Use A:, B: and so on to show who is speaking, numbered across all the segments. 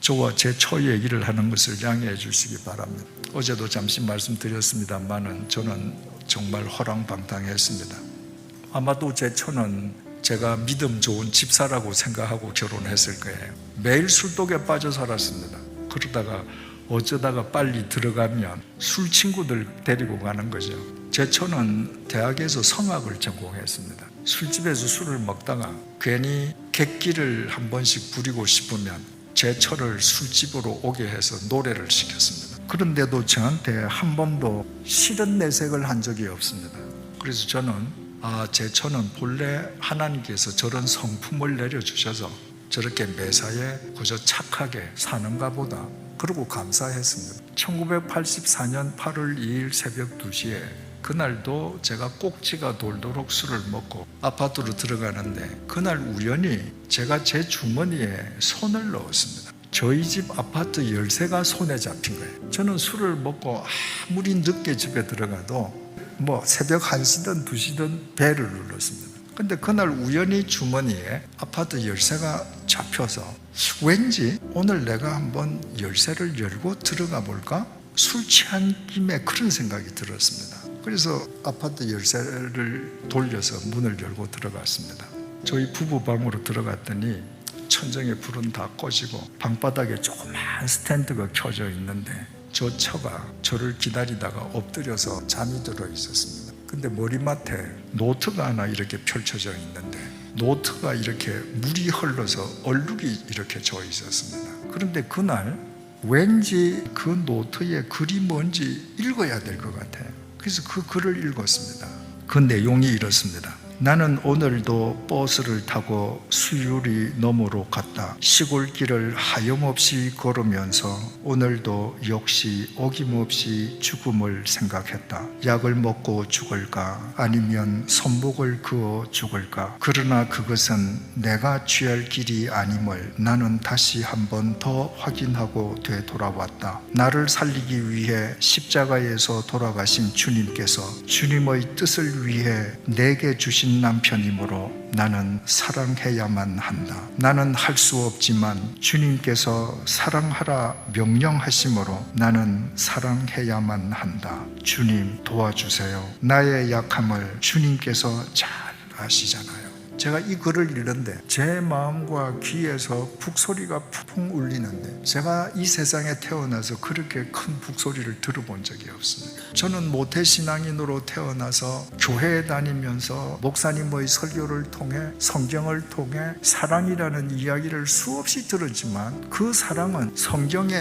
A: 저와 제 처 얘기를 하는 것을 양해해 주시기 바랍니다. 어제도 잠시 말씀드렸습니다만은 저는 정말 허랑방탕했습니다. 아마도 제 처는 제가 믿음 좋은 집사라고 생각하고 결혼했을 거예요. 매일 술독에 빠져 살았습니다. 그러다가 어쩌다가 빨리 들어가면 술 친구들 데리고 가는 거죠. 제 처는 대학에서 성악을 전공했습니다. 술집에서 술을 먹다가 괜히 객기를 한 번씩 부리고 싶으면 제 처를 술집으로 오게 해서 노래를 시켰습니다. 그런데도 저한테 한 번도 싫은 내색을 한 적이 없습니다. 그래서 저는 제 처는 본래 하나님께서 저런 성품을 내려주셔서 저렇게 매사에 그저 착하게 사는가 보다, 그러고 감사했습니다. 1984년 8월 2일 새벽 2시에 그날도 제가 꼭지가 돌도록 술을 먹고 아파트로 들어가는데 그날 우연히 제가 제 주머니에 손을 넣었습니다. 저희 집 아파트 열쇠가 손에 잡힌 거예요. 저는 술을 먹고 아무리 늦게 집에 들어가도 새벽 1시든 2시든 벨을 눌렀습니다. 근데 그날 우연히 주머니에 아파트 열쇠가 잡혀서 왠지 오늘 내가 한번 열쇠를 열고 들어가 볼까? 술 취한 김에 그런 생각이 들었습니다. 그래서 아파트 열쇠를 돌려서 문을 열고 들어갔습니다. 저희 부부방으로 들어갔더니 천정에 불은 다 꺼지고 방바닥에 조그만 스탠드가 켜져 있는데 저 처가 저를 기다리다가 엎드려서 잠이 들어 있었습니다. 근데 머리맡에 노트가 하나 이렇게 펼쳐져 있는데 노트가 이렇게 물이 흘러서 얼룩이 이렇게 져 있었습니다. 그런데 그날 왠지 그 노트에 글이 뭔지 읽어야 될 것 같아요. 그래서 그 글을 읽었습니다. 그 내용이 이렇습니다. 나는 오늘도 버스를 타고 수유리 너머로 갔다. 시골길을 하염없이 걸으면서 오늘도 역시 어김없이 죽음을 생각했다. 약을 먹고 죽을까 아니면 손목을 그어 죽을까. 그러나 그것은 내가 취할 길이 아님을 나는 다시 한 번 더 확인하고 되돌아왔다. 나를 살리기 위해 십자가에서 돌아가신 주님께서 주님의 뜻을 위해 내게 주신 남편이므로 나는 사랑해야만 한다. 나는 할 수 없지만 주님께서 사랑하라 명령하심으로 나는 사랑해야만 한다. 주님 도와주세요. 나의 약함을 주님께서 잘 아시잖아요. 제가 이 글을 읽는데 제 마음과 귀에서 북소리가 푹 울리는데 제가 이 세상에 태어나서 그렇게 큰 북소리를 들어본 적이 없습니다. 저는 모태신앙인으로 태어나서 교회에 다니면서 목사님의 설교를 통해 성경을 통해 사랑이라는 이야기를 수없이 들었지만 그 사랑은 성경에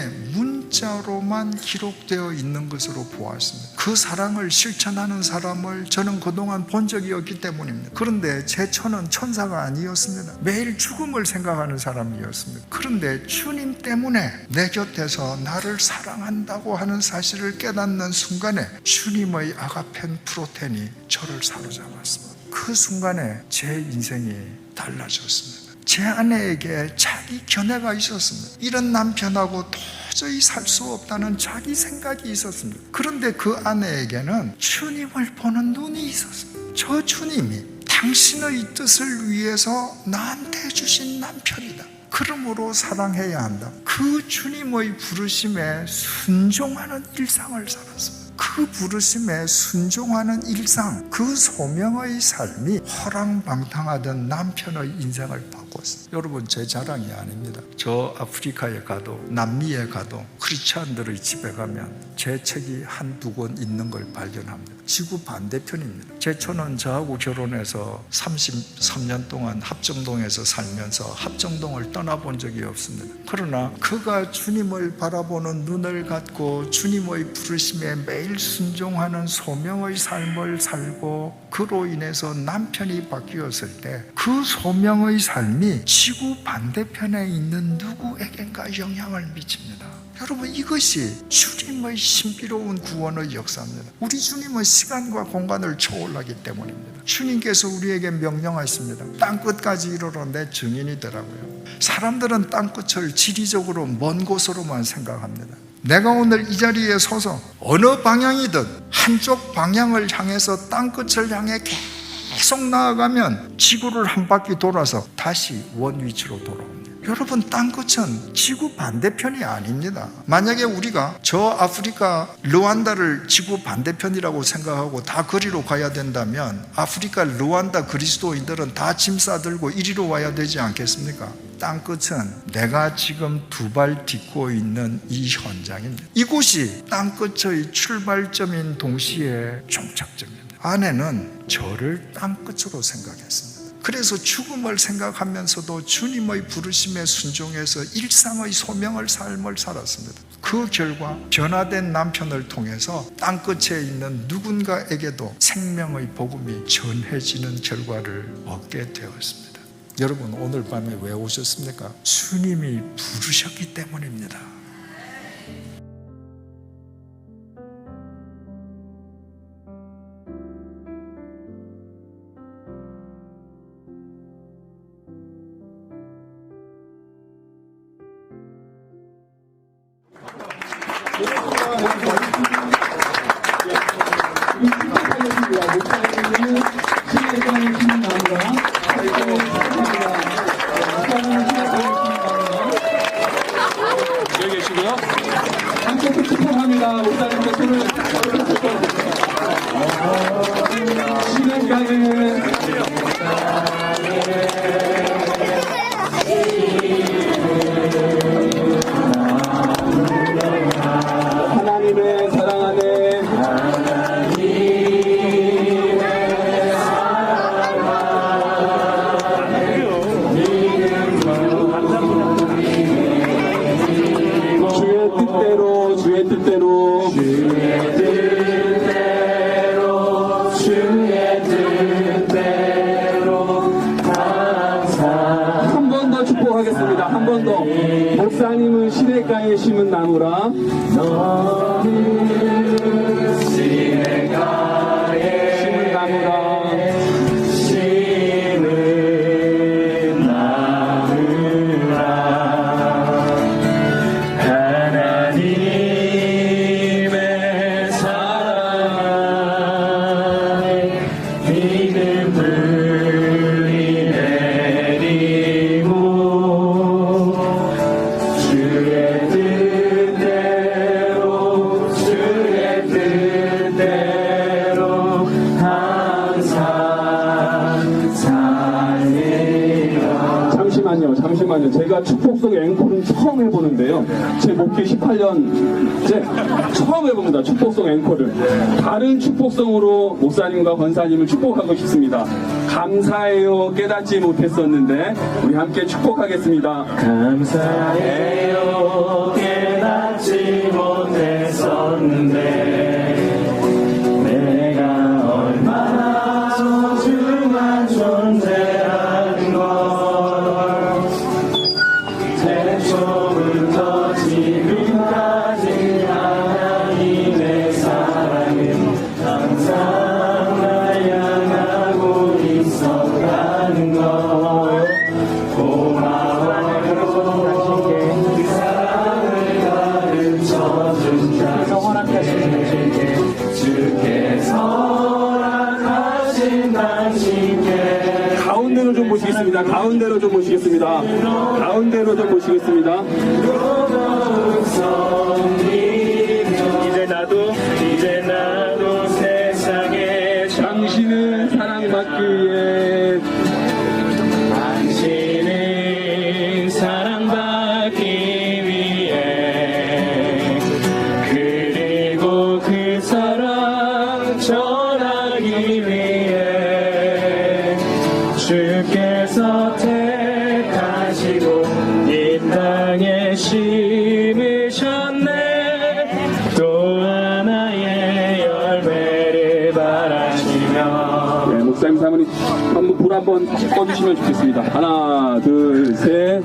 A: 문자로만 기록되어 있는 것으로 보았습니다. 그 사랑을 실천하는 사람을 저는 그동안 본 적이 없기 때문입니다. 그런데 제 처는 천사가 아니었습니다. 매일 죽음을 생각하는 사람이었습니다. 그런데 주님 때문에 내 곁에서 나를 사랑한다고 하는 사실을 깨닫는 순간에 주님의 아가펜 프로텐이 저를 사로잡았습니다. 그 순간에 제 인생이 달라졌습니다. 제 아내에게 자기 견해가 있었습니다. 이런 남편하고 도저히 살 수 없다는 자기 생각이 있었습니다. 그런데 그 아내에게는 주님을 보는 눈이 있었습니다. 저 주님이 당신의 뜻을 위해서 나한테 주신 남편이다. 그러므로 사랑해야 한다. 그 주님의 부르심에 순종하는 일상을 살았습니다. 그 부르심에 순종하는 일상, 그 소명의 삶이 허랑방탕하던 남편의 인생을 바꿨습니다. 여러분, 제 자랑이 아닙니다. 저 아프리카에 가도 남미에 가도 크리스찬들의 집에 가면 제 책이 한두 권 있는 걸 발견합니다. 지구 반대편입니다. 제 처는 저하고 결혼해서 33년 동안 합정동에서 살면서 합정동을 떠나본 적이 없습니다. 그러나 그가 주님을 바라보는 눈을 갖고 주님의 부르심에 매일 순종하는 소명의 삶을 살고 그로 인해서 남편이 바뀌었을 때 그 소명의 삶이 지구 반대편에 있는 누구에겐가 영향을 미칩니다. 여러분, 이것이 주님의 신비로운 구원의 역사입니다. 우리 주님은 시간과 공간을 초월하기 때문입니다. 주님께서 우리에게 명령하십니다. 땅끝까지 이르러 내 증인이 되라고요. 사람들은 땅끝을 지리적으로 먼 곳으로만 생각합니다. 내가 오늘 이 자리에 서서 어느 방향이든 한쪽 방향을 향해서 땅끝을 향해 계속 나아가면 지구를 한 바퀴 돌아서 다시 원 위치로 돌아옵니다. 여러분, 땅끝은 지구 반대편이 아닙니다. 만약에 우리가 저 아프리카 르완다를 지구 반대편이라고 생각하고 다 거리로 가야 된다면 아프리카 르완다 그리스도인들은 다 짐 싸들고 이리로 와야 되지 않겠습니까? 땅끝은 내가 지금 두 발 딛고 있는 이 현장입니다. 이곳이 땅끝의 출발점인 동시에 종착점입니다. 아내는 저를 땅끝으로 생각했습니다. 그래서 죽음을 생각하면서도 주님의 부르심에 순종해서 일상의 소명을 삶을 살았습니다. 그 결과 변화된 남편을 통해서 땅끝에 있는 누군가에게도 생명의 복음이 전해지는 결과를 얻게 되었습니다. 여러분, 오늘 밤에 왜 오셨습니까? 주님이 부르셨기 때문입니다.
B: 여기 계시고요. 한쪽도 축복합니다. 목사님께 손을 시간가는 하나님의 사랑하는 주의 뜻대로 한 번 더 축복하겠습니다. 한 번 더. 목사님은 시냇가에 심은 나무라. 심은 나무라. 잠시만요. 제가 축복송 앵콜은 처음 해보는데요. 제 목회 18년째 처음 해봅니다. 축복송 앵콜을. 다른 축복송으로 목사님과 권사님을 축복하고 싶습니다. 감사해요. 깨닫지 못했었는데 우리 함께 축복하겠습니다.
C: 감사해요. 깨닫지 못했었는데 내가 얼마나 소중한 존재라는 걸 태초부터 지금까지 하나님의 사랑은 항상 날 향하고 있었다는 걸 고마워요. 그 사랑을 가르쳐준 주께서 허락하신 당신께
B: 가운데로 좀 모시겠습니다. 가운데로 좀 모시겠습니다. 가운데로 좀 모시겠습니다. 이제 나도 세상에 당신은 사랑받기 위해 당신은 사랑받기 위해 그리고 그 사랑 전하기 위해 주께서 택하시고 이 땅에 심으셨네. 또 하나의 열매를 바라시며. 네, 목사님 사모님 한번 불 한번 꺼주시면 좋겠습니다. 하나 둘 셋.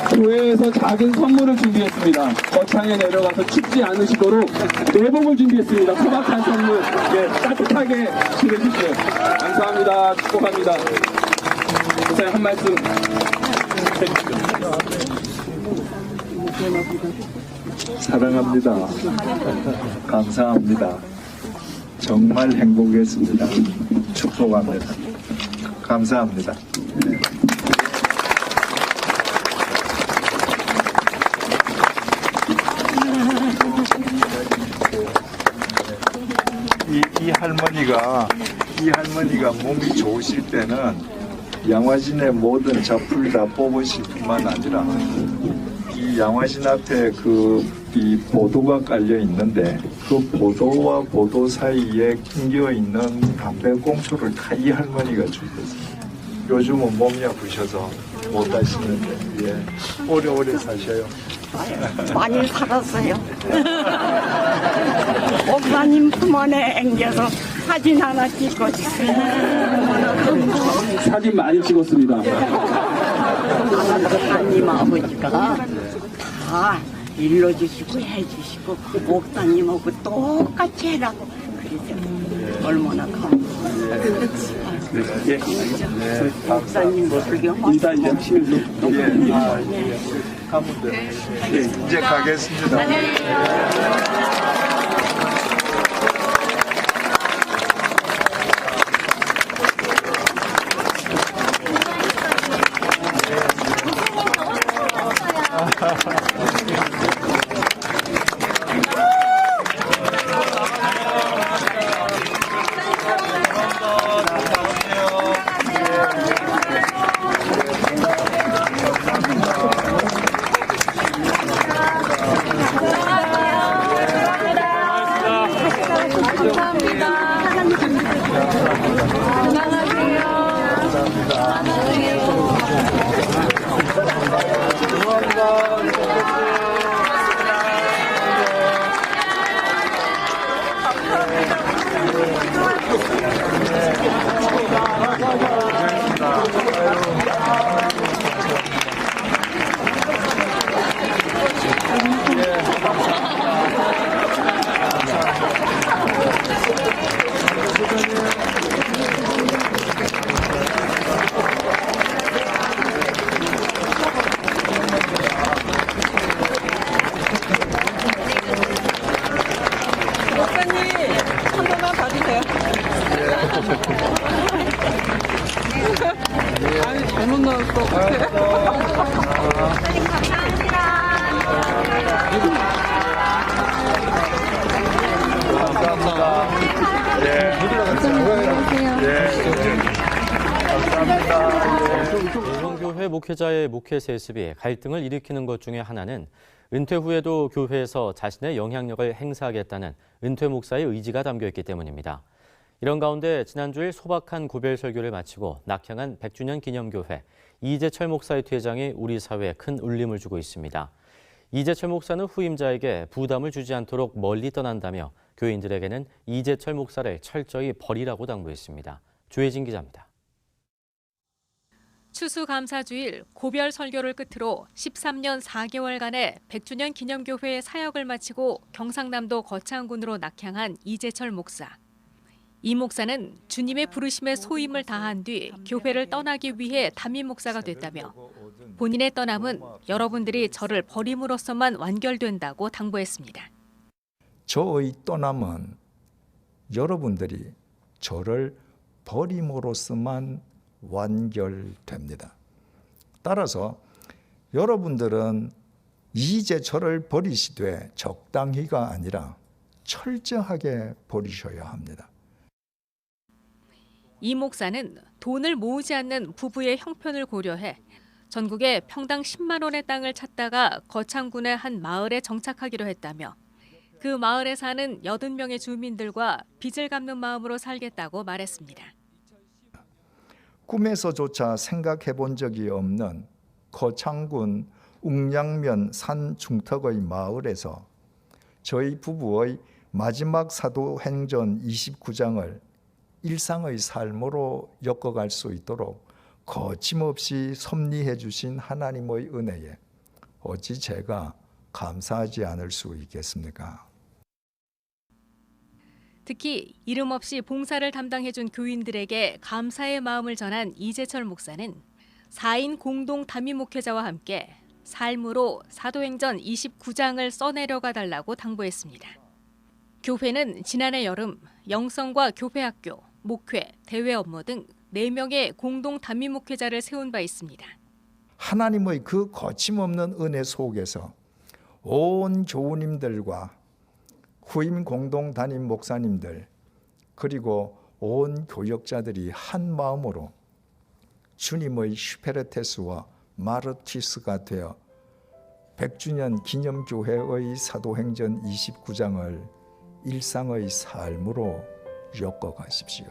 B: 교회에서 작은 선물을 준비했습니다. 거창에 내려가서 춥지 않으시도록 내복을 준비했습니다. 소박한 선물, 네, 따뜻하게 지내주세요. 감사합니다. 축복합니다. 목사님 한 말씀 해주시죠.
D: 사랑합니다. 감사합니다. 정말 행복했습니다. 축복합니다. 감사합니다.
A: 이 할머니가 몸이 좋으실 때는 양화진의 모든 잡풀 다 뽑으실 뿐만 아니라 이 양화진 앞에 이 보도가 깔려 있는데 그 보도와 보도 사이에 낑겨 있는 담배꽁초를 다 이 할머니가 주셨어요. 요즘은 몸이 아프셔서 못 하시는데 오래오래 사셔요.
D: 많이 살았어요. 목사님 품 안에 앵겨서 사진 하나 찍고 싶어요.
B: 사진 많이 찍었습니다.
D: 목사님 아버지가 다 일러주시고 해주시고 목사님하고 똑같이 해라고 그러죠. 얼마나 감사해요. 목사님 불경
B: 인사 이제 하시면서.
A: 가면 돼요. 이제 가겠습니다.
E: 대형교회 목회자의 목회 세습이 갈등을 일으키는 것 중에 하나는 은퇴 후에도 교회에서 자신의 영향력을 행사하겠다는 은퇴 목사의 의지가 담겨 있기 때문입니다. 이런 가운데 지난주일 소박한 고별 설교를 마치고 낙향한 100주년 기념교회 이재철 목사의 퇴장이 우리 사회에 큰 울림을 주고 있습니다. 이재철 목사는 후임자에게 부담을 주지 않도록 멀리 떠난다며 교인들에게는 이재철 목사를 철저히 버리라고 당부했습니다. 조혜진 기자입니다.
F: 추수감사주일 고별 설교를 끝으로 13년 4개월간의 100주년 기념교회의 사역을 마치고 경상남도 거창군으로 낙향한 이재철 목사. 이 목사는 주님의 부르심에 소임을 다한 뒤 교회를 떠나기 위해 담임 목사가 됐다며 본인의 떠남은 여러분들이 저를 버림으로써만 완결된다고 당부했습니다.
A: 저의 떠남은 여러분들이 저를 버림으로써만 완결됩니다. 따라서 여러분들은 이제 저를 버리시되 적당히가 아니라 철저하게 버리셔야 합니다.
F: 이 목사는 돈을 모으지 않는 부부의 형편을 고려해 전국에 평당 10만 원의 땅을 찾다가 거창군의 한 마을에 정착하기로 했다며 그 마을에 사는 80명의 주민들과 빚을 갚는 마음으로 살겠다고 말했습니다.
A: 꿈에서조차 생각해 본 적이 없는 거창군 웅양면 산 중턱의 마을에서 저희 부부의 마지막 사도행전 29장을 일상의 삶으로 엮어갈 수 있도록 거침없이 섭리해 주신 하나님의 은혜에 어찌 제가 감사하지 않을 수 있겠습니까?
F: 특히 이름 없이 봉사를 담당해준 교인들에게 감사의 마음을 전한 이재철 목사는 4인 공동 담임 목회자와 함께 삶으로 사도행전 29장을 써내려가 달라고 당부했습니다. 교회는 지난해 여름 영성과 교회학교, 목회, 대외 업무 등 4명의 공동 담임 목회자를 세운 바 있습니다.
A: 하나님의 그 거침없는 은혜 속에서 온 교우님들과 후임 공동 담임 목사님들 그리고 온 교역자들이 한 마음으로 주님의 슈페르테스와 마르티스가 되어 100주년 기념교회의 사도행전 29장을 일상의 삶으로 엮어가십시오.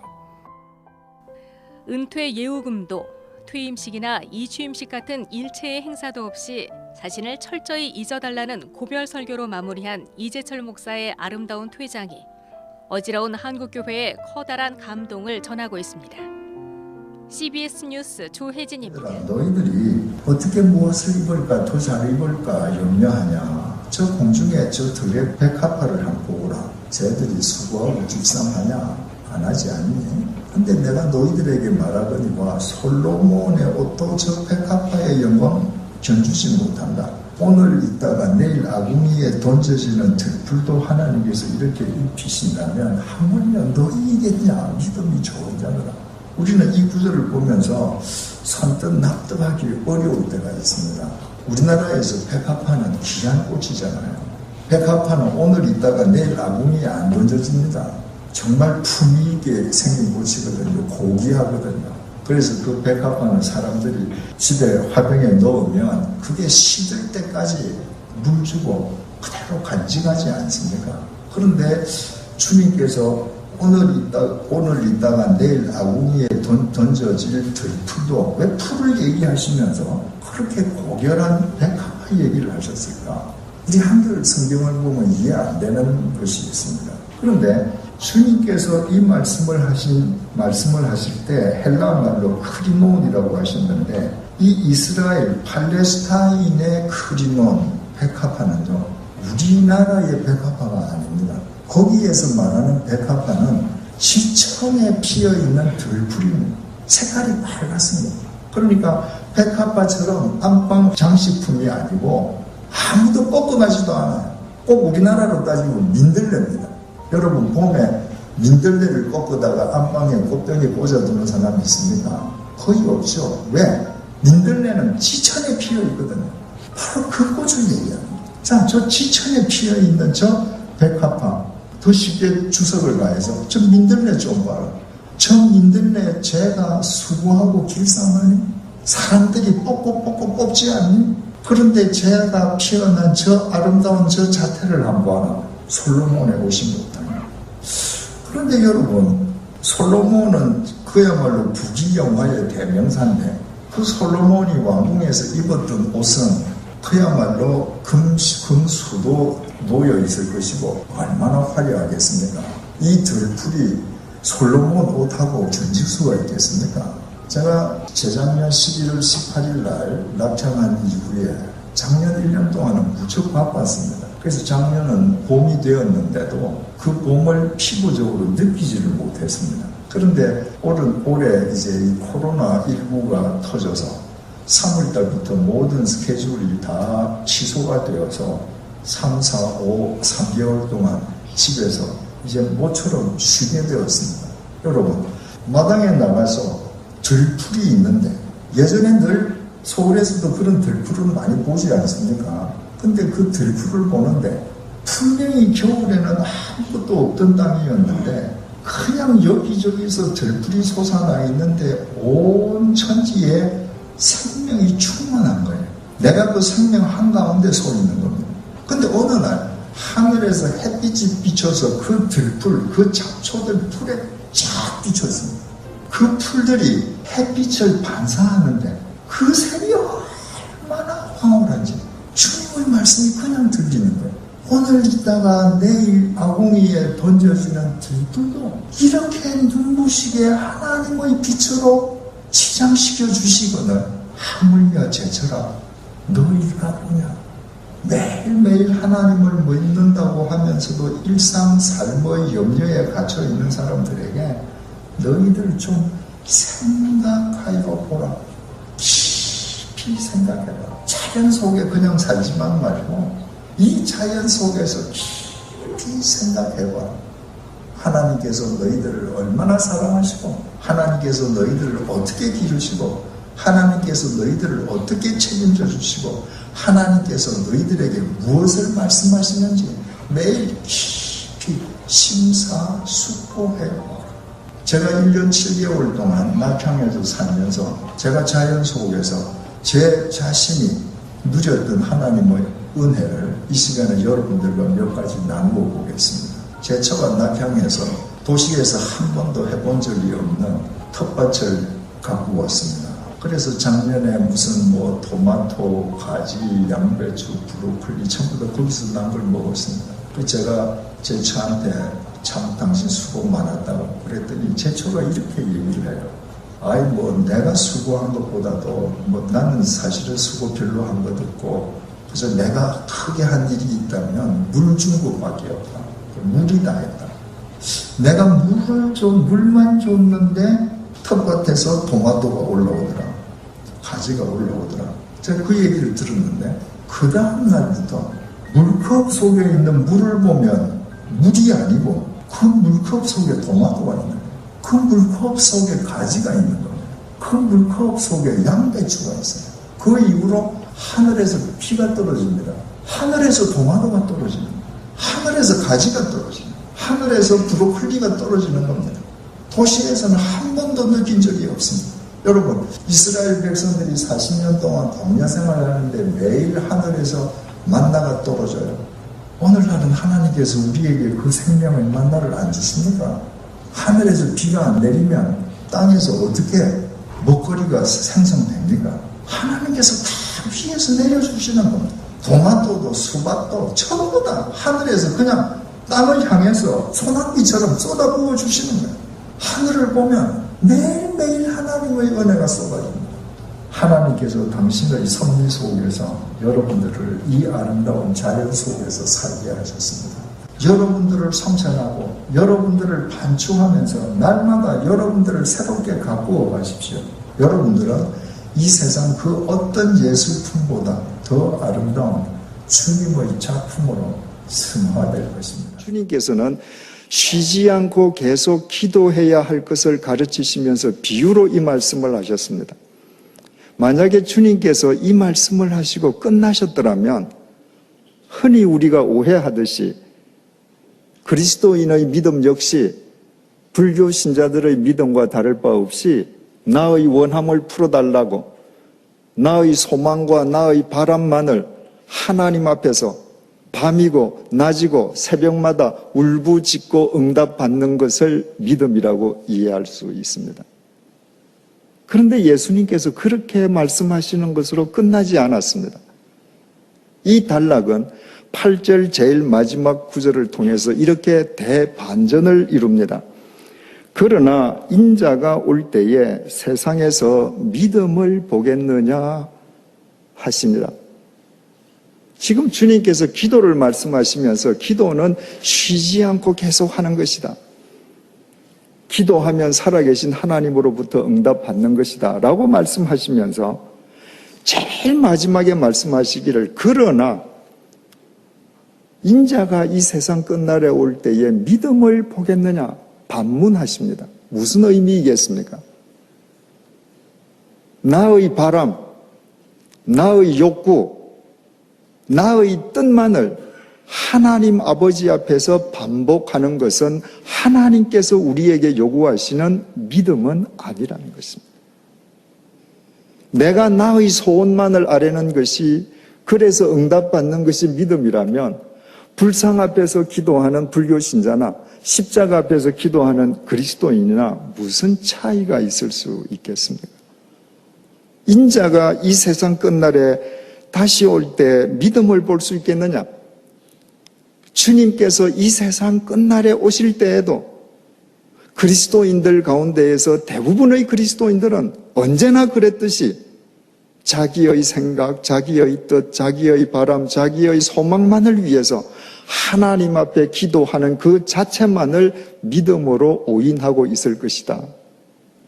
F: 은퇴 예우금도 퇴임식이나 이취임식 같은 일체의 행사도 없이 자신을 철저히 잊어달라는 고별 설교로 마무리한 이재철 목사의 아름다운 퇴장이 어지러운 한국교회에 커다란 감동을 전하고 있습니다. CBS 뉴스 조혜진입니다.
G: 너희들이 어떻게 무엇을 입을까 더 잘 입을까 염려하냐. 저 공중에 저 들의 백합화를 한번 보거라. 쟤들이 수고하고 집상하냐. 안 하지 않니? 근데 내가 너희들에게 말하거니와 솔로몬의 옷도 저 백합화의 영광 견주지 못한다. 오늘 있다가 내일 아궁이에 던져지는 들풀도 하나님께서 이렇게 입히신다면 하물며 너희이겠냐. 믿음이 좋은 자들아. 우리는 이 구절을 보면서 선뜻 납득하기 어려울 때가 있습니다. 우리나라에서 백합화는 귀한 꽃이잖아요. 백합화는 오늘 있다가 내일 아궁이에 안 던져집니다. 정말 품위 있게 생긴 꽃이거든요. 고귀하거든요. 그래서 그 백합화는 사람들이 집에 화병에 넣으면 그게 시들 때까지 물 주고 그대로 간직하지 않습니까? 그런데 주님께서 오늘 있다가 내일 아궁이에 던져질 들풀도 왜 풀을 얘기하시면서 그렇게 고결한 백합화 얘기를 하셨을까? 우리 한글 성경을 보면 이해 안 되는 것이 있습니다. 그런데 주님께서 이 말씀을 하실 때 헬라 말로 크리논이라고 하셨는데 이 이스라엘 팔레스타인의 크리논 백합화는요 우리나라의 백합화가 아닙니다. 거기에서 말하는 백합화는 지천에 피어있는 들풀입니다. 색깔이 빨갛습니다. 그러니까 백합화처럼 안방 장식품이 아니고 아무도 꺾어가지도 않아요. 꼭 우리나라로 따지면 민들레입니다. 여러분 봄에 민들레를 꺾다가 안방에 꽃병에 꽂아두는 사람이 있습니까? 거의 없죠. 왜? 민들레는 지천에 피어있거든요. 바로 그 꽃을 얘기합니다. 자, 저 지천에 피어있는 저 백합화 더 쉽게 주석을 가해서 저 민들레 좀 봐라. 저 민들레 제가 수고하고 길쌈하니? 사람들이 뽑고 뽑지 않니? 그런데 제가 피어난 저 아름다운 저 자태를 한번 봐라. 솔로몬의 옷이 못하냐. 그런데 여러분 솔로몬은 그야말로 부귀영화의 대명사인데 그 솔로몬이 왕궁에서 입었던 옷은 그야말로 금수도 놓여 있을 것이고 얼마나 화려하겠습니까? 이 들풀이 솔로몬 옷하고 견질 수가 있겠습니까? 제가 재작년 11월 18일 날 낙창한 이후에 작년 1년 동안은 무척 바빴습니다. 그래서 작년은 봄이 되었는데도 그 봄을 피부적으로 느끼지를 못했습니다. 그런데 올해 이제 이 코로나19가 터져서 3월달부터 모든 스케줄이 다 취소가 되어서 3, 4, 5, 3개월 동안 집에서 이제 모처럼 쉬게 되었습니다. 여러분, 마당에 나가서 들풀이 있는데 예전에 늘 서울에서도 그런 들풀을 많이 보지 않습니까? 근데 그 들풀을 보는데 분명히 겨울에는 아무것도 없던 땅이었는데 그냥 여기저기서 들풀이 솟아나 있는데 온 천지에 생명이 충만한 거예요. 내가 그 생명 한가운데 서 있는 겁니다. 근데 어느 날 하늘에서 햇빛이 비쳐서 그 들풀, 그 잡초들 풀에 쫙 비쳤습니다. 그 풀들이 햇빛을 반사하는데 그 색이 얼마나 황홀한지 주님의 말씀이 그냥 들리는 거예요. 오늘 있다가 내일 아궁이에 던져지는 들풀도 이렇게 눈부시게 하나님의 빛으로 치장시켜 주시거늘 하물며 제철아 너희가 보냐 매일매일 하나님을 믿는다고 하면서도 일상 삶의 염려에 갇혀 있는 사람들에게 너희들 좀 생각하여 보라. 깊이 생각해봐. 자연 속에 그냥 살지만 말고 이 자연 속에서 깊이 생각해봐. 하나님께서 너희들을 얼마나 사랑하시고 하나님께서 너희들을 어떻게 기르시고 하나님께서 너희들을 어떻게 책임져 주시고 하나님께서 너희들에게 무엇을 말씀하시는지 매일 깊이 심사숙고해요. 제가 1년 7개월 동안 낙향에서 살면서 제가 자연 속에서 제 자신이 누렸던 하나님의 은혜를 이 시간에 여러분들과 몇 가지 나누어 보겠습니다. 제 처가 낙향에서 도시에서 한 번도 해본 적이 없는 텃밭을 갖고 왔습니다. 그래서 작년에 무슨 토마토, 가지, 양배추, 브로콜리 전부 다 거기서 난 걸 먹었습니다. 제가 제 처한테 참 당신 수고 많았다고 그랬더니 제 처가 이렇게 얘기를 해요. 내가 수고한 것보다도 나는 사실은 수고 별로 한 것 없고 그래서 내가 크게 한 일이 있다면 물 준 것밖에 없다. 물이 다 했다. 내가 물만 줬는데 텃밭에서 토마토가 올라오더라. 가지가 올라오더라. 제가 그 얘기를 들었는데 그 다음 날부터 물컵 속에 있는 물을 보면 물이 아니고 그 물컵 속에 토마토가 있는 거예요. 그 물컵 속에 가지가 있는 거예요. 그 물컵 속에 양배추가 있어요. 그 이후로 하늘에서 비가 떨어집니다. 하늘에서 토마토가 떨어집니다. 하늘에서 가지가 떨어집니다. 하늘에서 브로콜리가 떨어지는 겁니다. 도시에서는 한 번도 느낀 적이 없습니다. 여러분, 이스라엘 백성들이 40년 동안 광야 생활하는데 매일 하늘에서 만나가 떨어져요. 오늘날은 하나님께서 우리에게 그 생명의 만나를 안 주십니까? 하늘에서 비가 안 내리면 땅에서 어떻게 먹거리가 생성됩니까? 하나님께서 다 위에서 내려주시는 겁니다. 토마토도 수박도 전부 다 하늘에서 그냥 땅을 향해서 소나기처럼 쏟아부어 주시는 거예요. 하늘을 보면 매일매일 하나님의 은혜가 쏟아집니다. 하나님께서 당신의 섭리 속에서 여러분들을 이 아름다운 자연 속에서 살게 하셨습니다. 여러분들을 성찬하고 여러분들을 반추하면서 날마다 여러분들을 새롭게 가꾸어 가십시오. 여러분들은 이 세상 그 어떤 예술품보다 더 아름다운 주님의 작품으로 승화될 것입니다.
H: 주님께서는 쉬지 않고 계속 기도해야 할 것을 가르치시면서 비유로 이 말씀을 하셨습니다. 만약에 주님께서 이 말씀을 하시고 끝나셨더라면 흔히 우리가 오해하듯이 그리스도인의 믿음 역시 불교 신자들의 믿음과 다를 바 없이 나의 원함을 풀어달라고 나의 소망과 나의 바람만을 하나님 앞에서 밤이고 낮이고 새벽마다 울부짖고 응답받는 것을 믿음이라고 이해할 수 있습니다. 그런데 예수님께서 그렇게 말씀하시는 것으로 끝나지 않았습니다. 이 단락은 8절 제일 마지막 구절을 통해서 이렇게 대반전을 이룹니다. 그러나 인자가 올 때에 세상에서 믿음을 보겠느냐 하십니다. 지금 주님께서 기도를 말씀하시면서 기도는 쉬지 않고 계속 하는 것이다. 기도하면 살아계신 하나님으로부터 응답받는 것이다 라고 말씀하시면서 제일 마지막에 말씀하시기를 그러나 인자가 이 세상 끝날에 올 때에 믿음을 보겠느냐 반문하십니다. 무슨 의미이겠습니까? 나의 바람, 나의 욕구, 나의 뜻만을 하나님 아버지 앞에서 반복하는 것은 하나님께서 우리에게 요구하시는 믿음은 아니라는 것입니다. 내가 나의 소원만을 아뢰는 것이 그래서 응답받는 것이 믿음이라면 불상 앞에서 기도하는 불교 신자나 십자가 앞에서 기도하는 그리스도인이나 무슨 차이가 있을 수 있겠습니까? 인자가 이 세상 끝날에 다시 올 때 믿음을 볼 수 있겠느냐? 주님께서 이 세상 끝날에 오실 때에도 그리스도인들 가운데에서 대부분의 그리스도인들은 언제나 그랬듯이 자기의 생각, 자기의 뜻, 자기의 바람, 자기의 소망만을 위해서 하나님 앞에 기도하는 그 자체만을 믿음으로 오인하고 있을 것이다.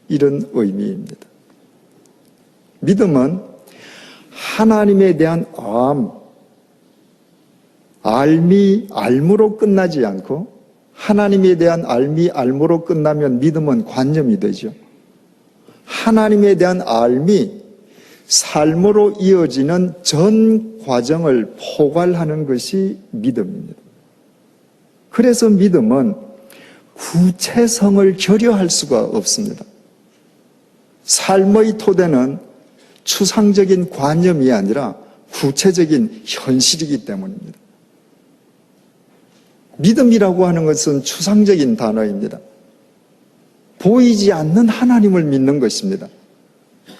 H: 이런 의미입니다. 믿음은 하나님에 대한 알무로 끝나지 않고 하나님에 대한 알무로 끝나면 믿음은 관념이 되죠. 하나님에 대한 알미, 삶으로 이어지는 전 과정을 포괄하는 것이 믿음입니다. 그래서 믿음은 구체성을 결여할 수가 없습니다. 삶의 토대는 추상적인 관념이 아니라 구체적인 현실이기 때문입니다. 믿음이라고 하는 것은 추상적인 단어입니다. 보이지 않는 하나님을 믿는 것입니다.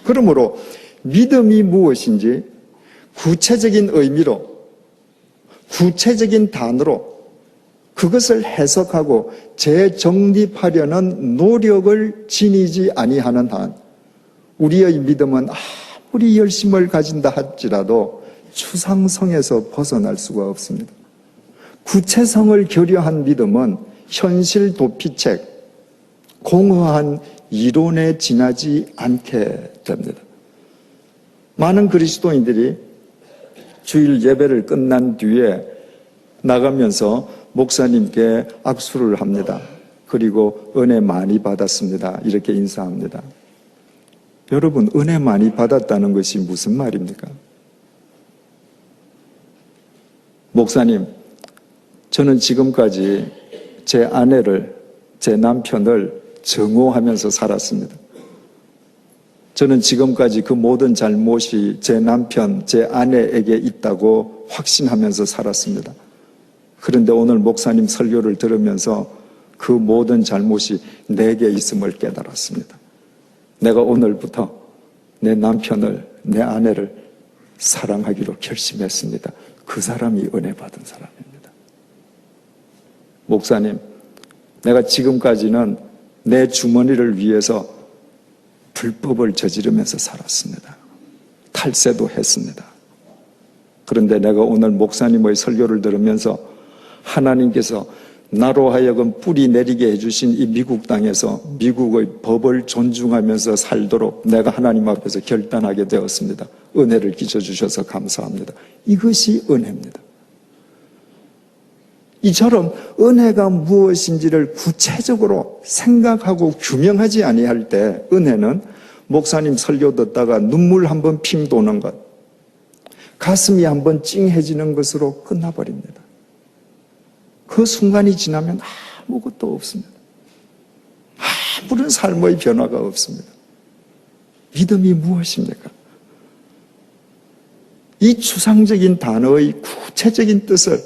H: 그러므로 믿음이 무엇인지 구체적인 의미로, 구체적인 단어로 그것을 해석하고 재정립하려는 노력을 지니지 아니하는 한 우리의 믿음은 아무리 열심을 가진다 할지라도 추상성에서 벗어날 수가 없습니다. 구체성을 결여한 믿음은 현실 도피책, 공허한 이론에 지나지 않게 됩니다. 많은 그리스도인들이 주일 예배를 끝난 뒤에 나가면서 목사님께 악수를 합니다. 그리고 은혜 많이 받았습니다. 이렇게 인사합니다. 여러분, 은혜 많이 받았다는 것이 무슨 말입니까? 목사님, 저는 지금까지 제 아내를, 제 남편을 증오하면서 살았습니다. 저는 지금까지 그 모든 잘못이 제 남편, 제 아내에게 있다고 확신하면서 살았습니다. 그런데 오늘 목사님 설교를 들으면서 그 모든 잘못이 내게 있음을 깨달았습니다. 내가 오늘부터 내 남편을, 내 아내를 사랑하기로 결심했습니다. 그 사람이 은혜 받은 사람입니다. 목사님, 내가 지금까지는 내 주머니를 위해서 불법을 저지르면서 살았습니다. 탈세도 했습니다. 그런데 내가 오늘 목사님의 설교를 들으면서 하나님께서 나로 하여금 뿌리 내리게 해주신 이 미국 땅에서 미국의 법을 존중하면서 살도록 내가 하나님 앞에서 결단하게 되었습니다. 은혜를 끼쳐주셔서 감사합니다. 이것이 은혜입니다. 이처럼 은혜가 무엇인지를 구체적으로 생각하고 규명하지 아니할 때 은혜는 목사님 설교 듣다가 눈물 한번 핑 도는 것, 가슴이 한번 찡해지는 것으로 끝나버립니다. 그 순간이 지나면 아무것도 없습니다. 아무런 삶의 변화가 없습니다. 믿음이 무엇입니까? 이 추상적인 단어의 구체적인 뜻을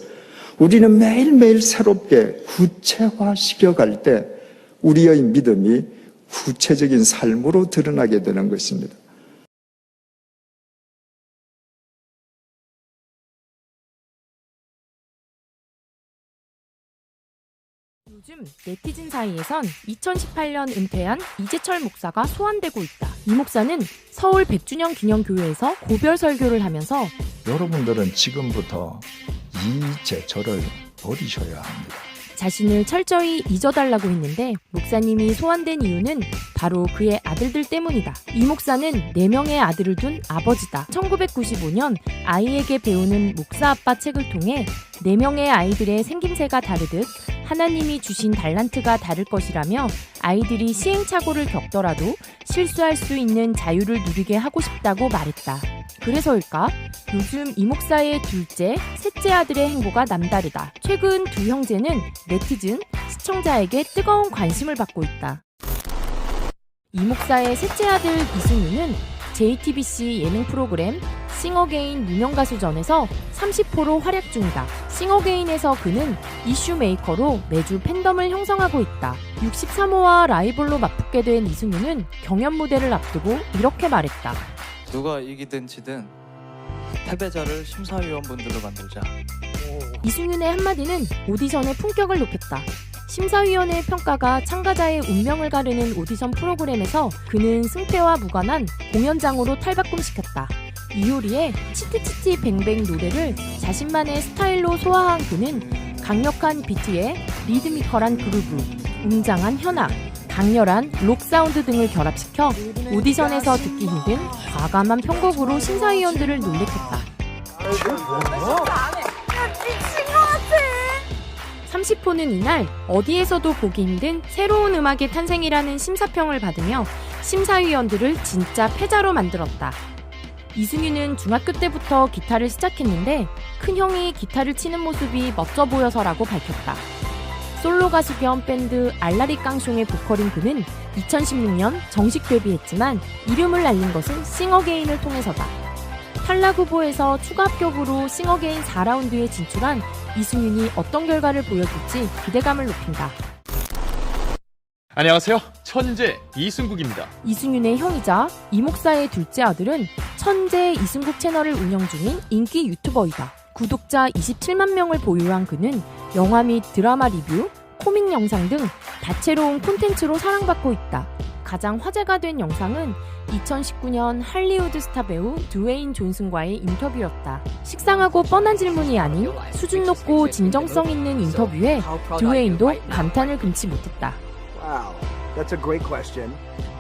H: 우리는 매일매일 새롭게 구체화시켜갈 때 우리의 믿음이 구체적인 삶으로 드러나게 되는 것입니다.
I: 요즘 네티즌 사이에선 2018년 은퇴한 이재철 목사가 소환되고 있다. 이 목사는 서울 100주년 기념교회에서 고별 설교를 하면서
A: 여러분들은 지금부터 이재철을 버리셔야 합니다.
I: 자신을 철저히 잊어달라고 했는데 목사님이 소환된 이유는 바로 그의 아들들 때문이다. 이 목사는 4명의 아들을 둔 아버지다. 1995년 아이에게 배우는 목사 아빠 책을 통해 4명의 아이들의 생김새가 다르듯 하나님이 주신 달란트가 다를 것이라며 아이들이 시행착오를 겪더라도 실수할 수 있는 자유를 누리게 하고 싶다고 말했다. 그래서일까? 요즘 이 목사의 둘째, 셋째 아들의 행보가 남다르다. 최근 두 형제는 네티즌, 시청자에게 뜨거운 관심을 받고 있다. 이 목사의 셋째 아들 이승윤은 JTBC 예능 프로그램 싱어게인 무명가수전에서 30호로 활약 중이다. 싱어게인에서 그는 이슈 메이커로 매주 팬덤을 형성하고 있다. 63호와 라이벌로 맞붙게 된 이승윤은 경연 무대를 앞두고 이렇게 말했다.
J: 누가 이기든 지든 패배자를 심사위원분들로 만들자.
I: 이승윤의 한마디는 오디션의 품격을 높였다. 심사위원의 평가가 참가자의 운명을 가르는 오디션 프로그램에서 그는 승패와 무관한 공연장으로 탈바꿈시켰다. 이효리의 치티치티 뱅뱅 노래를 자신만의 스타일로 소화한 그는 강력한 비트에 리드미컬한 그루브, 웅장한 현악, 강렬한 록 사운드 등을 결합시켜 오디션에서 듣기 힘든 과감한 편곡으로 심사위원들을 놀래켰다. 30호는 이날 어디에서도 보기 힘든 새로운 음악의 탄생이라는 심사평을 받으며 심사위원들을 진짜 패자로 만들었다. 이승윤은 중학교 때부터 기타를 시작했는데 큰형이 기타를 치는 모습이 멋져 보여서라고 밝혔다. 솔로 가수 겸 밴드 알라리 깡숑의 보컬인 그는 2016년 정식 데뷔했지만 이름을 알린 것은 싱어게인을 통해서다. 탈락 후보에서 추가 합격으로 싱어게인 4라운드에 진출한 이승윤이 어떤 결과를 보여줄지 기대감을 높인다.
K: 안녕하세요. 천재 이승국입니다.
I: 이승윤의 형이자 이 목사의 둘째 아들은 천재 이승국 채널을 운영 중인 인기 유튜버이다. 구독자 27만 명을 보유한 그는 영화 및 드라마 리뷰, 코믹 영상 등 다채로운 콘텐츠로 사랑받고 있다. 가장 화제가 된 영상은 2019년 할리우드 스타 배우 드웨인 존슨과의 인터뷰였다. 식상하고 뻔한 질문이 아닌 수준 높고 진정성 있는 인터뷰에 드웨인도 감탄을 금치 못했다.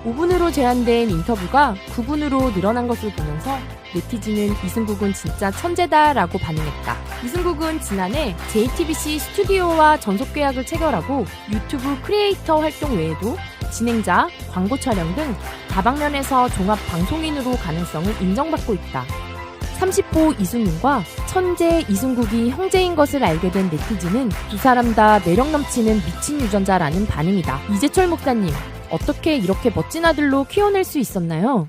I: 5분으로 제한된 인터뷰가 9분으로 늘어난 것을 보면서 네티즌은 이승국은 진짜 천재다라고 반응했다. 이승국은 지난해 JTBC 스튜디오와 전속 계약을 체결하고 유튜브 크리에이터 활동 외에도 진행자, 광고 촬영 등 다방면에서 종합 방송인으로 가능성을 인정받고 있다. 30호 이승윤과 천재 이승국이 형제인 것을 알게 된 네티즌은 두 사람 다 매력 넘치는 미친 유전자라는 반응이다. 이재철 목사님, 어떻게 이렇게 멋진 아들로 키워낼 수 있었나요?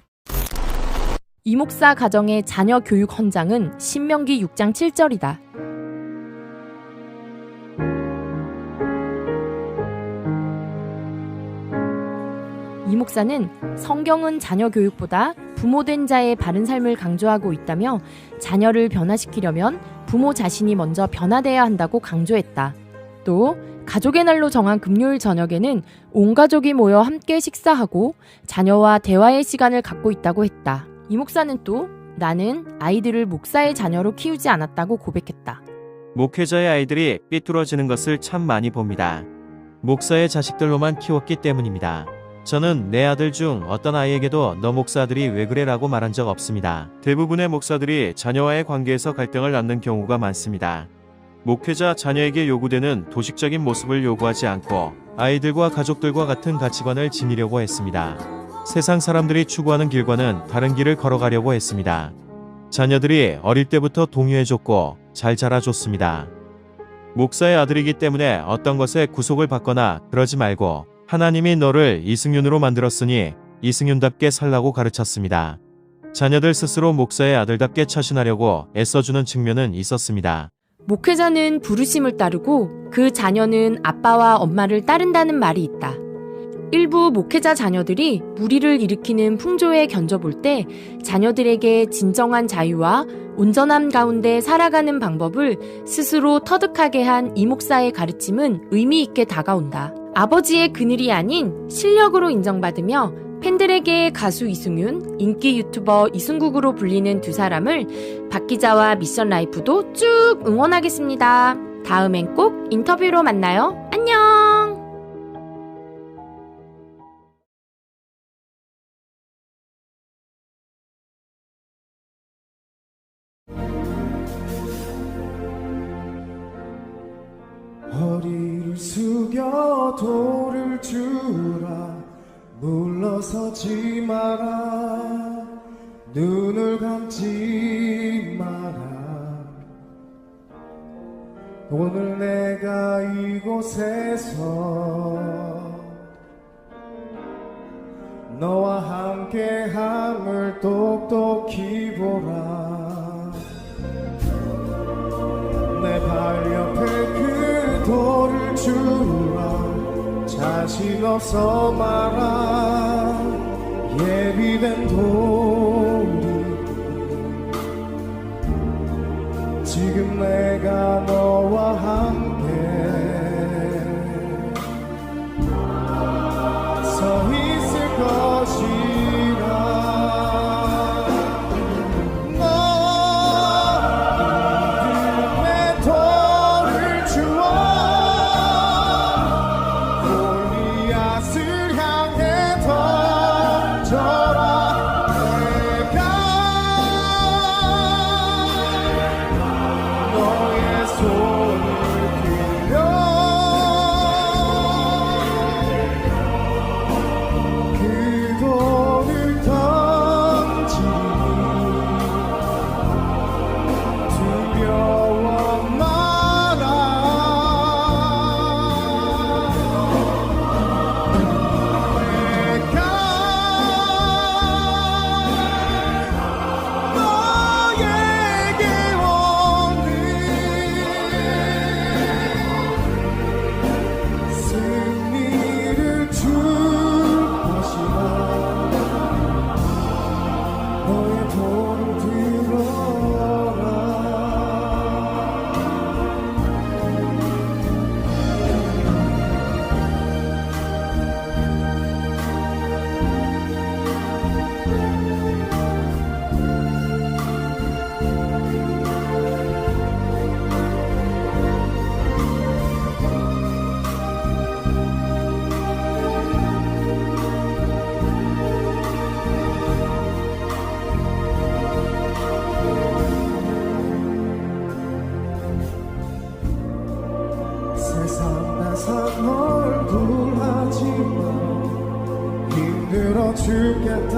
I: 이 목사 가정의 자녀 교육 헌장은 신명기 6장 7절이다. 이 목사는 성경은 자녀 교육보다 부모된 자의 바른 삶을 강조하고 있다며 자녀를 변화시키려면 부모 자신이 먼저 변화돼야 한다고 강조했다. 또 가족의 날로 정한 금요일 저녁에는 온 가족이 모여 함께 식사하고 자녀와 대화의 시간을 갖고 있다고 했다. 이 목사는 또 나는 아이들을 목사의 자녀로 키우지 않았다고 고백했다.
L: 목회자의 아이들이 삐뚤어지는 것을 참 많이 봅니다. 목사의 자식들로만 키웠기 때문입니다. 저는 내 아들 중 어떤 아이에게도 너 목사들이 왜 그래 라고 말한 적 없습니다. 대부분의 목사들이 자녀와의 관계에서 갈등을 낳는 경우가 많습니다. 목회자 자녀에게 요구되는 도식적인 모습을 요구하지 않고 아이들과 가족들과 같은 가치관을 지니려고 했습니다. 세상 사람들이 추구하는 길과는 다른 길을 걸어가려고 했습니다. 자녀들이 어릴 때부터 동요해줬고 잘 자라줬습니다. 목사의 아들이기 때문에 어떤 것에 구속을 받거나 그러지 말고 하나님이 너를 이승윤으로 만들었으니 이승윤답게 살라고 가르쳤습니다. 자녀들 스스로 목사의 아들답게 처신하려고 애써주는 측면은 있었습니다.
I: 목회자는 부르심을 따르고 그 자녀는 아빠와 엄마를 따른다는 말이 있다. 일부 목회자 자녀들이 무리를 일으키는 풍조에 견져볼 때 자녀들에게 진정한 자유와 온전함 가운데 살아가는 방법을 스스로 터득하게 한 이 목사의 가르침은 의미 있게 다가온다. 아버지의 그늘이 아닌 실력으로 인정받으며 팬들에게 가수 이승윤, 인기 유튜버 이승국으로 불리는 두 사람을 박 기자와 미션 라이프도 쭉 응원하겠습니다. 다음엔 꼭 인터뷰로 만나요. 안녕!
C: 허리를 숙여 돌을 주라 물러서지 마라 눈을 감지 마라 오늘 내가 이곳에서 너와 함께함을 똑똑히 보라 내 발 옆에 그 돌을 주라 자신 없어 마라 예비된 돌이 지금 내가 너와 함께 서 있을 것이라 손을 설산나산널불하지만 힘들어 죽겠단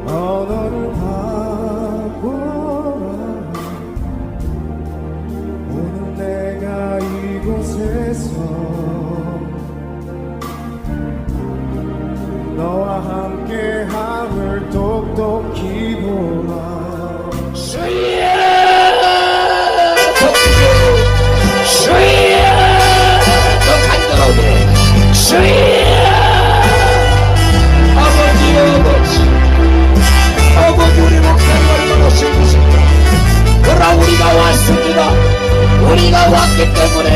C: 언어를 바꿔라. 오늘 내가 이곳에서 너와 함께함을 똑똑히 보라.
M: 아버지 우리 목사님 얼마나 힘드십니까? 그러나 우리가 왔습니다. 우리가 왔기 때문에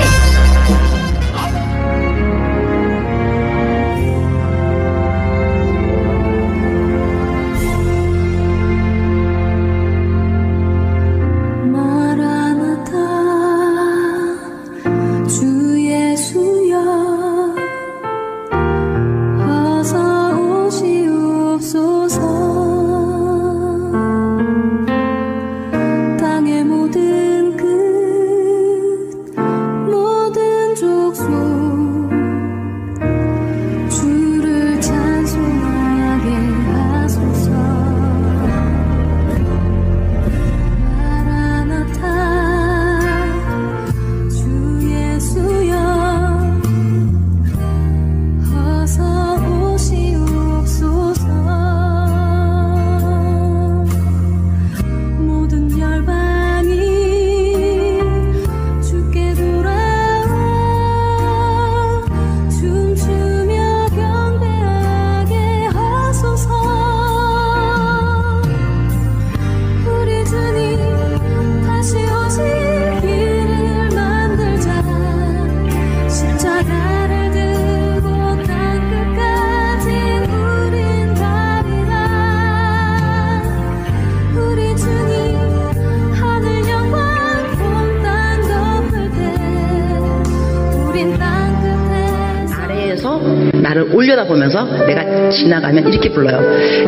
N: 나를 올려다보면서 내가 지나가면 이렇게 불러요.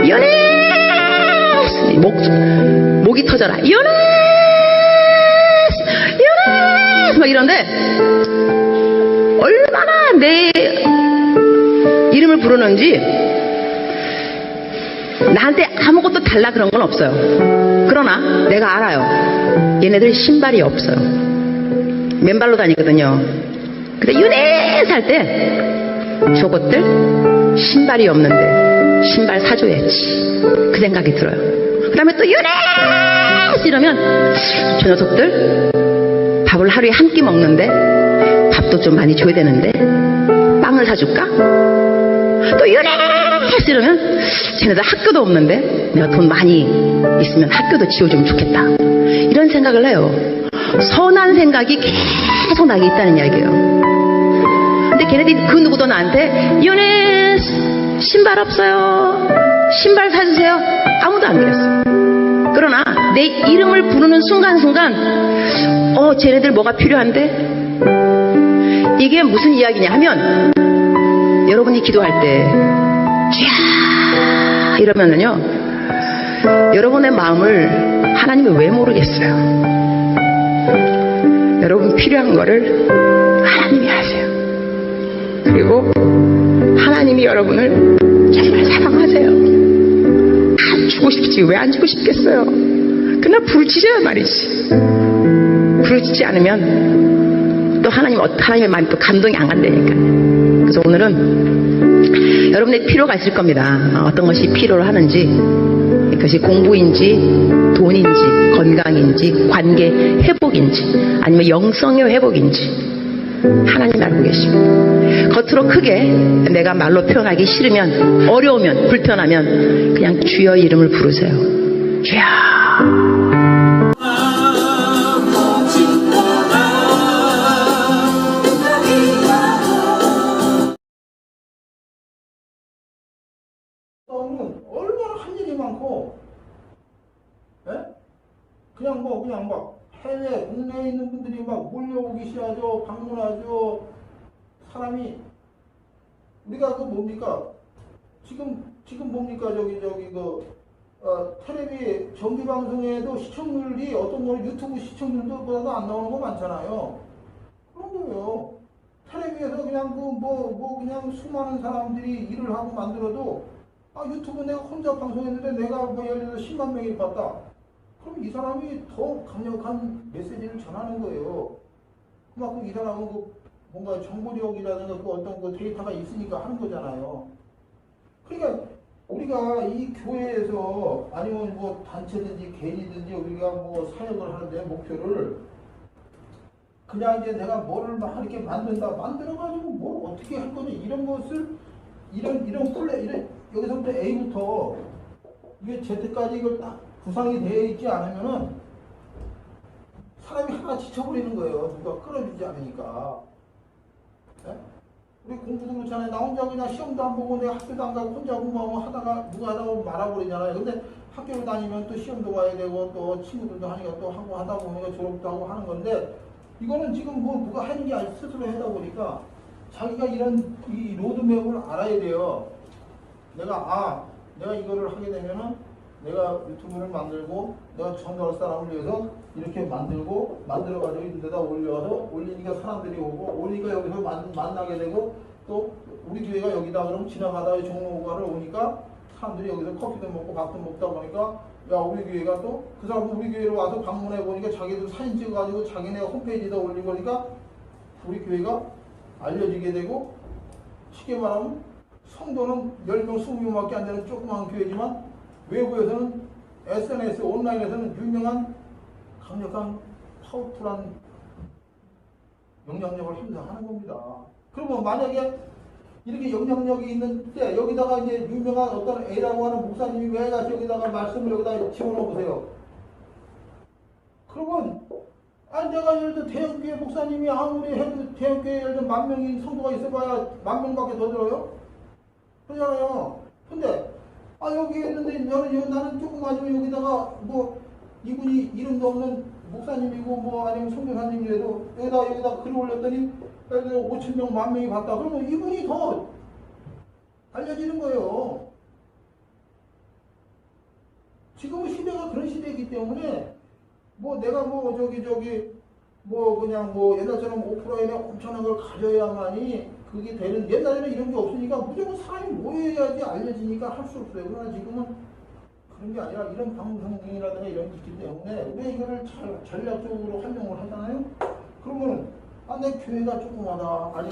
N: 연애! 목이 터져라. 연애! 연애! 막 이런데 얼마나 내 이름을 부르는지 나한테 아무것도 달라 그런 건 없어요. 그러나 내가 알아요. 얘네들 신발이 없어요. 맨발로 다니거든요. 근데 연애 살 때 저것들 신발이 없는데 신발 사줘야지 그 생각이 들어요. 그 다음에 또 유네 이러면 저 녀석들 밥을 하루에 한 끼 먹는데 밥도 좀 많이 줘야 되는데 빵을 사줄까? 또 유네 이러면 쟤네들 학교도 없는데 내가 돈 많이 있으면 학교도 지어주면 좋겠다 이런 생각을 해요. 선한 생각이 계속 나게 있다는 이야기예요. 근데 걔네들이 그 누구도 나한테 연애 신발 없어요 신발 사주세요 아무도 안 그랬어요. 그러나 내 이름을 부르는 순간순간 쟤네들 뭐가 필요한데 이게 무슨 이야기냐 하면 여러분이 기도할 때 쥐야 이러면은요 여러분의 마음을 하나님이 왜 모르겠어요. 여러분 필요한 거를 하나님이 아세요. 그리고 하나님이 여러분을 정말 사랑하세요. 안 주고 싶지 왜 안 주고 싶겠어요. 그러나 부르짖어야 말이지. 부르짖지 않으면 또 하나님의 마음이 또 감동이 안 간다니까. 그래서 오늘은 여러분의 필요가 있을 겁니다. 어떤 것이 필요로 하는지 그것이 공부인지 돈인지 건강인지 관계 회복인지 아니면 영성의 회복인지 하나님 알고 계십니다. 겉으로 크게 내가 말로 표현하기 싫으면 어려우면 불편하면 그냥 주여 이름을 부르세요. 주여.
O: 얼마나 할 일이 많고, 예? 그냥 막 해외, 국내에 있는 분들이 막 몰려오기 시작하죠. 방문하죠. 사람이 우리가 그 뭡니까? 지금 뭡니까? 텔레비 정기 방송에도 시청률이 어떤 거 유튜브 시청률보다도 안 나오는 거 많잖아요. 그런 거 그냥 수많은 사람들이 일을 하고 만들어도 유튜브 내가 혼자 방송했는데 내가 예를 들어서 10만 명이 봤다. 그럼 이 사람이 더 강력한 메시지를 전하는 거예요. 그만큼 이 사람은 뭔가 정보력이라든가 어떤 데이터가 있으니까 하는 거잖아요. 그러니까 우리가 이 교회에서 아니면 단체든지 개인이든지 우리가 사역을 하는데 목표를 그냥 이제 내가 뭐를 막 이렇게 만들어가지고 뭘 어떻게 할 거냐 이런 것을 이런 플레이 여기서부터 A부터 이게 Z까지 이걸 딱 구상이 되어 있지 않으면은 사람이 하나 지쳐버리는 거예요. 누가 끌어주지 않으니까. 네? 우리 공부도 그렇잖아요. 나 혼자 그냥 시험도 안 보고 내가 학교도 안 가고 혼자 공부하고 하다가 누가 하다 보면 말아버리잖아요. 근데 학교를 다니면 또 시험도 봐야 되고 또 친구들도 하니까 또 하고 하다 보니까 졸업도 하고 하는 건데 이거는 지금 누가 하는 게 아니라 스스로 하다 보니까 자기가 이 로드맵을 알아야 돼요. 내가 이거를 하게 되면은 내가 유튜브를 만들고 내가 전도할 사람을 위해서 이렇게 만들어가지고 이런 데다 올리니까 사람들이 오고 올리니까 여기서 만나게 되고 또 우리 교회가 여기다 그럼 지나가다 종로가를 오니까 사람들이 여기서 커피도 먹고 밥도 먹다 보니까 야 우리 교회가 또 그 사람도 우리 교회로 와서 방문해 보니까 자기들 사진 찍어가지고 자기네 홈페이지에다 올리고 하니까 우리 교회가 알려지게 되고 쉽게 말하면 성도는 10명, 20명밖에 안 되는 조그마한 교회지만 외부에서는 SNS, 온라인에서는 유명한 강력한 파워풀한 영향력을 행사하는 겁니다. 그러면 만약에 이렇게 영향력이 있는데 여기다가 이제 유명한 어떤 A라고 하는 목사님이 왜 가서 여기다가 말씀을 여기다 집어넣어 보세요. 그러면 내가 예를 들어 대형교회 목사님이 아무리 해도 대형교회 예를 들어 10,000명이 성도가 있어봐야 10,000명밖에 더 들어요? 그러잖아요. 근데 여기 있는데 나는 조금 맞으면 여기다가 이분이 이름도 없는 목사님이고 아니면 선교사님이라도 여기다 글을 올렸더니 예를 들어 5,000명, 10,000명이 봤다. 그러면 이분이 더 알려지는 거예요. 지금은 시대가 그런 시대이기 때문에 내가 그냥 옛날처럼 오프라인에 엄청난 걸 가져야만이 그게 되는 옛날에는 이런 게 없으니까 무조건 사람이 모여야지 알려지니까 할 수 없어요. 그러나 지금은 그런 게 아니라 이런 방송이라든가 이런 게 있기 때문에 왜 이거를 전략적으로 활용을 하잖아요. 그러면 내 교회가 조그마다 아니